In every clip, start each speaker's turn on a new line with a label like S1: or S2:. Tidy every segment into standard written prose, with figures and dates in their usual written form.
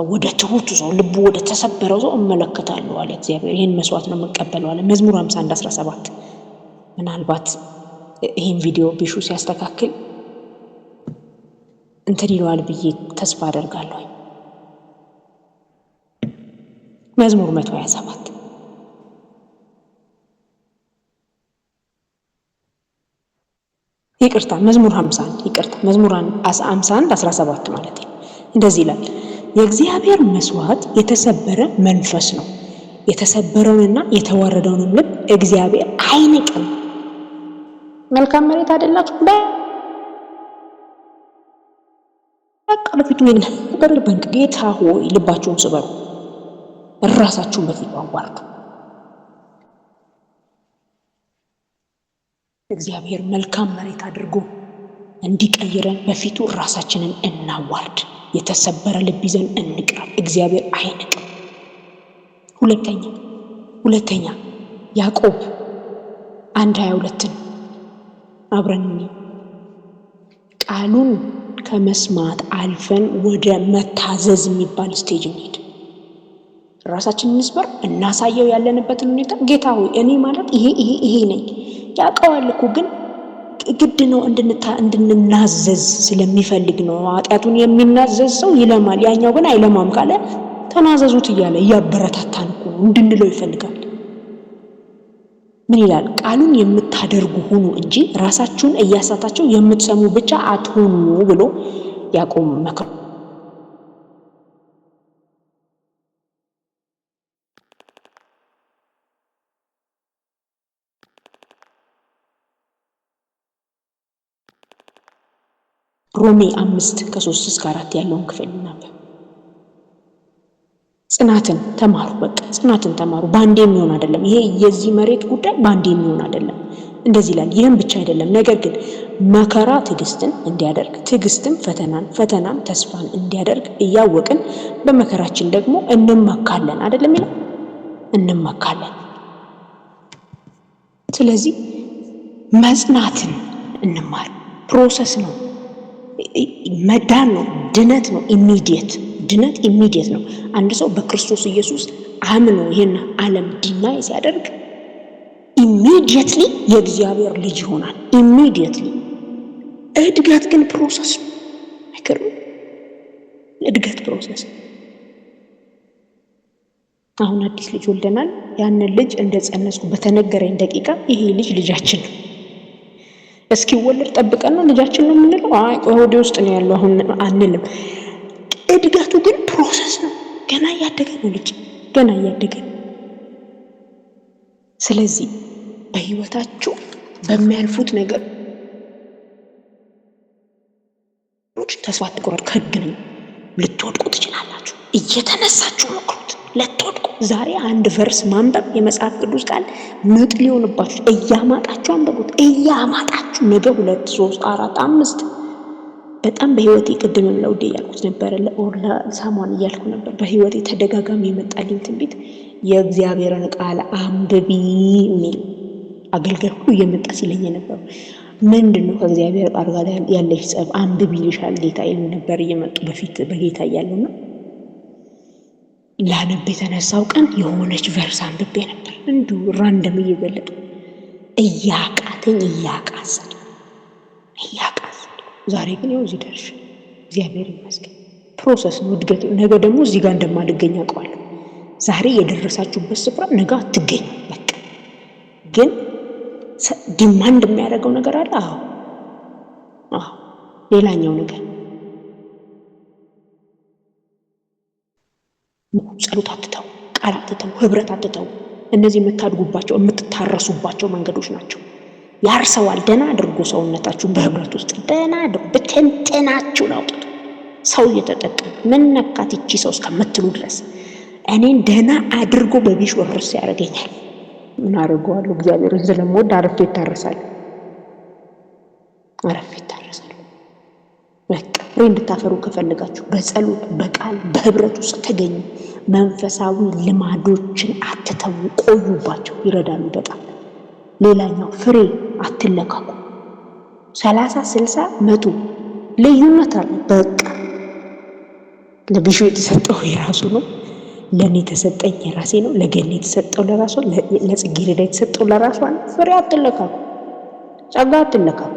S1: ወደ ትሁቱ ሰው ልቡ ወደ ተሰበረው ሰው እመለከታለሁ አለ እግዚአብሔር። ይሄን መስዋዕት ነው የምቀበለው አለ። መዝሙር 51:17 ምናልባት ይሄን ቪዲዮ ቢሹ ሲያስተካክል እንትን ይለዋል ብዬ ተስፋ አደርጋለሁ። መዝሙር 127 ይቅርታ መዝሙር 51 ይቅርታ መዝሙር 51:17 ማለት ነው። እንደዚህ ይላል፣ የእግዚአብሔር መስዋዕት የተሰበረ መንፈስ ነው፣ የተሰበረውንና የተዋረደውንም ልብ እግዚአብሔር አይንቅም። መልካም መሬት አይደላችሁ? በቃ በፊቱ ነገር በንቅ ጌታ ሆይ ልባችሁን ስበሩ፣ ራሳችሁን በፊቱ አዋርዱ። እግዚአብሔር መልካም መሬት አድርጎ እንዲቀይረን በፊቱ ራሳችንን እናዋርድ። የተሰበረ ልብ ይዘን እንቅረብ። እግዚአብሔር አይንቅም። ሁለተኛ ያዕቆብ 1:22 አብረን ቃሉን ከመስማት አልፈን ወደ መታዘዝ የሚባል ስቴጅ እንሂድ። ራሳችንን እንስበር፣ እናሳየው ያለንበትን ሁኔታ። ጌታ ሆይ እኔ ማለት ይሄ ነኝ ያውቀዋል እኮ ግን ግድ ነው እንድንናዘዝ ስለሚፈልግ ነው። ኃጢአቱን የሚናዘዝ ሰው ይለማል፣ ያኛው ግን አይለማም ካለ ተናዘዙት እያለ እያበረታታን እኮ ነው እንድንለው ይፈልጋል። ምን ይላል? ቃሉን የምታደርጉ ሁኑ እንጂ ራሳችሁን እያሳታችሁ የምትሰሙ ብቻ አትሁኑ ብሎ ያዕቆብ መክሮ ሮሜ 5:3-4 ያለውን ክፍል ነበር። ጽናትን ተማሩ። በቃ ጽናትን ተማሩ። ባንዴ የሚሆን አይደለም። ይሄ የዚህ መሬት ጉዳይ ባንዴ የሚሆን አይደለም። እንደዚህ ይላል። ይህም ብቻ አይደለም፣ ነገር ግን መከራ ትዕግስትን እንዲያደርግ፣ ትዕግስትም ፈተናን፣ ፈተናም ተስፋን እንዲያደርግ እያወቅን በመከራችን ደግሞ እንመካለን። አይደለም ይላል፣ እንመካለን። ስለዚህ መጽናትን እንማር። ፕሮሰስ ነው። መዳን ነው፣ ድነት ነው። ድነት ኢሚዲየት ነው። አንድ ሰው በክርስቶስ ኢየሱስ አምኖ ይሄን ዓለም ዲናይ ሲያደርግ ኢሚዲየትሊ የእግዚአብሔር ልጅ ይሆናል። ኢሚዲየትሊ። እድገት ግን ፕሮሰስ ነው። አይገርም? እድገት ፕሮሰስ። አሁን አዲስ ልጅ ወልደናል። ያንን ልጅ እንደጸነስኩ በተነገረኝ ደቂቃ ይሄ ልጅ ልጃችን ነው። እስኪወለድ ጠብቀን ነው ልጃችን ነው የምንለው? አይ ሆዴ ውስጥ ነው ያለው አሁን አንልም። እድገቱ ግን ፕሮሰስ ነው። ገና እያደገ ነው ልጅ፣ ገና እያደገ ነው። ስለዚህ በህይወታችሁ በሚያልፉት ነገር ተስፋ አትቁረጡ። ከህግ ነው ልትወድቁ ትችላላችሁ። እየተነሳችሁ ሞክሩት ለትወድቁ። ዛሬ አንድ ቨርስ ማንበብ የመጽሐፍ ቅዱስ ቃል ምጥ ሊሆንባችሁ እያማጣችሁ አንብቡት። እያማጣችሁ ነገ 2 3 4 5 በጣም በህይወቴ ቅድምም ለውዴ እያልኩት ነበር፣ ለሳሟን እያልኩ ነበር። በህይወቴ ተደጋጋሚ የመጣልኝ ትንቢት የእግዚአብሔርን ቃል አንብቢ የሚል አገልጋይ ሁሉ እየመጣ ሲለኝ ነበር። ምንድነው ከእግዚአብሔር ቃል ጋር ያለሽ ጸብ? አንብቢ ይልሻል ጌታ ይል ነበር እየመጡ በፊት በጌታ እያለሁና ላነብ የተነሳው ቀን የሆነች ቨርስ አንብቤ ነበር። እንዲሁ ራንደም እየገለጡ እያቃተኝ እያቃሰል ዛሬ ግን ያው እዚህ ደርሼ እግዚአብሔር ይመስገን። ፕሮሰስ ነው፣ እድገት። ነገ ደግሞ እዚህ ጋር እንደማልገኝ አውቀዋለሁ። ዛሬ የደረሳችሁበት ስፍራ ነገ አትገኙ። በቃ ግን ዲማንድ የሚያደርገው ነገር አለ። አዎ ሌላኛው ነገር ጸሎት አትተው፣ ቃል አትተው፣ ህብረት አትተው። እነዚህ የምታድጉባቸው የምትታረሱባቸው መንገዶች ናቸው። ያርሰዋል ደና አድርጎ ሰውነታችሁን በህብረት ውስጥ ደና አድርጎ በተንተናችሁን አውጥቶ ሰው እየተጠቀመ ምን ነካት ይቺ ሰው እስከምትሉ ድረስ እኔን ደና አድርጎ በቢሽ ወርስ ያደርገኛል። ምን አደርገዋለሁ? እግዚአብሔርን ስለምወድ አረፌ ይታረሳል። በቃ ፍሬ እንድታፈሩ ከፈለጋችሁ በጸሎት በቃል በህብረት ውስጥ ተገኙ። መንፈሳዊ ልማዶችን አትተው፣ ቆዩባቸው፣ ይረዳሉ በጣም። ሌላኛው ፍሬ አትለካኩ። 30 60 100 ልዩነት አለ። በቃ ለቢሹ የተሰጠው የራሱ ነው። ለኔ የተሰጠኝ የራሴ ነው። ለገኔ የተሰጠው ለራሷ፣ ለጽጌረዳ የተሰጠው ለራሷ ነው። ፍሬ አትለካኩ፣ ጸጋ አትለካኩ።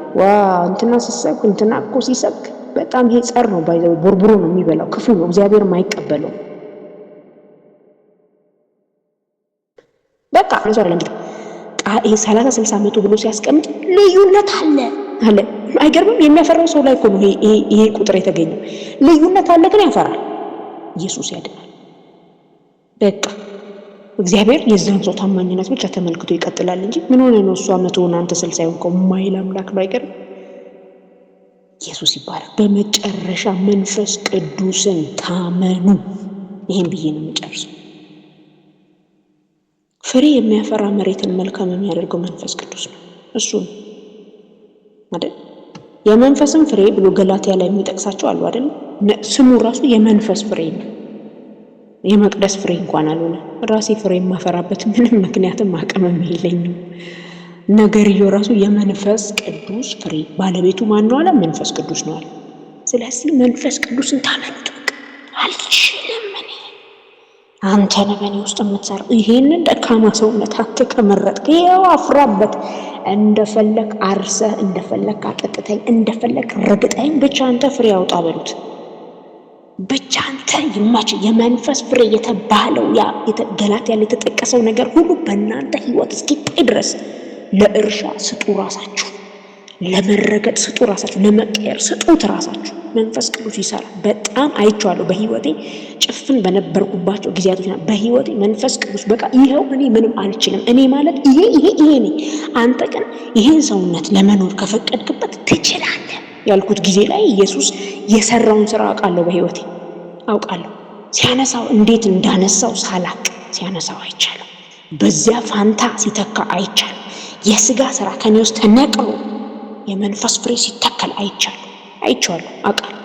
S1: እንትና ሲሰብክ እንትና እኮ ሲሰብክ በጣም ይሄ ጸር ነው፣ ባይዘው ቦርቡሮ ነው የሚበላው፣ ክፉ ነው፣ እግዚአብሔር የማይቀበለው። በቃ ነው ዘር ለምድ ይሄ 30-60 መቶ ብሎ ሲያስቀምጥ ልዩነት አለ። አይገርምም? የሚያፈራው ሰው ላይ እኮ ነው ይሄ ቁጥር የተገኘው። ልዩነት አለ ግን ያፈራል። ኢየሱስ ያድናል። በቃ እግዚአብሔር የዛን ሰው ታማኝነት ብቻ ተመልክቶ ይቀጥላል እንጂ ምን ሆነ ነው እሷ 100 ሆነ አንተ 60 ይሆንከው ማይል አምላክ ነው። አይገርም? ኢየሱስ ይባረክ። በመጨረሻ መንፈስ ቅዱስን ታመኑ። ይሄን ብዬ ነው የምጨርሰው። ፍሬ የሚያፈራ መሬትን መልካም የሚያደርገው መንፈስ ቅዱስ ነው። እሱ ነው አይደል? የመንፈስን ፍሬ ብሎ ገላትያ ላይ የሚጠቅሳቸው አሉ አይደል? ስሙ ራሱ የመንፈስ ፍሬ ነው። የመቅደስ ፍሬ እንኳን አልሆነ። ራሴ ፍሬ የማፈራበት ምንም ምክንያትም አቅምም የለኝም። ነገርየው ራሱ የመንፈስ ቅዱስ ፍሬ ባለቤቱ ማን ነው አለ? መንፈስ ቅዱስ ነው አለ። ስለዚህ መንፈስ ቅዱስን ታመኑት። በቃ አልችልም እኔ አንተ ነህ በእኔ ውስጥ የምትሰራው። ይሄንን ደካማ ሰውነት አንተ ከመረጥክ ይኸው አፍራበት። እንደፈለክ አርሰህ፣ እንደፈለክ አጠጥተኝ፣ እንደፈለክ ረግጠኝ፣ ብቻ አንተ ፍሬ አውጣ በሉት። ብቻ አንተ ይማች። የመንፈስ ፍሬ የተባለው ያ ገላትያ ላይ የተጠቀሰው ነገር ሁሉ በእናንተ ህይወት እስኪታይ ድረስ ለእርሻ ስጡ ራሳችሁ፣ ለመረገጥ ስጡ ራሳችሁ፣ ለመቀየር ስጡት ራሳችሁ። መንፈስ ቅዱስ ይሰራል። በጣም አይቼዋለሁ በህይወቴ ጭፍን በነበርኩባቸው ጊዜያቶች። በህይወቴ መንፈስ ቅዱስ በቃ ይኸው እኔ ምንም አልችልም፣ እኔ ማለት ይሄ ነኝ፣ አንተ ግን ይሄን ሰውነት ለመኖር ከፈቀድክበት ትችላለህ ያልኩት ጊዜ ላይ ኢየሱስ የሰራውን ስራ አውቃለሁ፣ በህይወቴ አውቃለሁ። ሲያነሳው እንዴት እንዳነሳው ሳላቅ ሲያነሳው አይቻልም። በዚያ ፋንታ ሲተካ አይቻልም። የስጋ ስራ ከኔ ውስጥ ተነቅሎ የመንፈስ ፍሬ ሲተከል አይቻልም። አይቼዋለሁ፣ አውቃለሁ።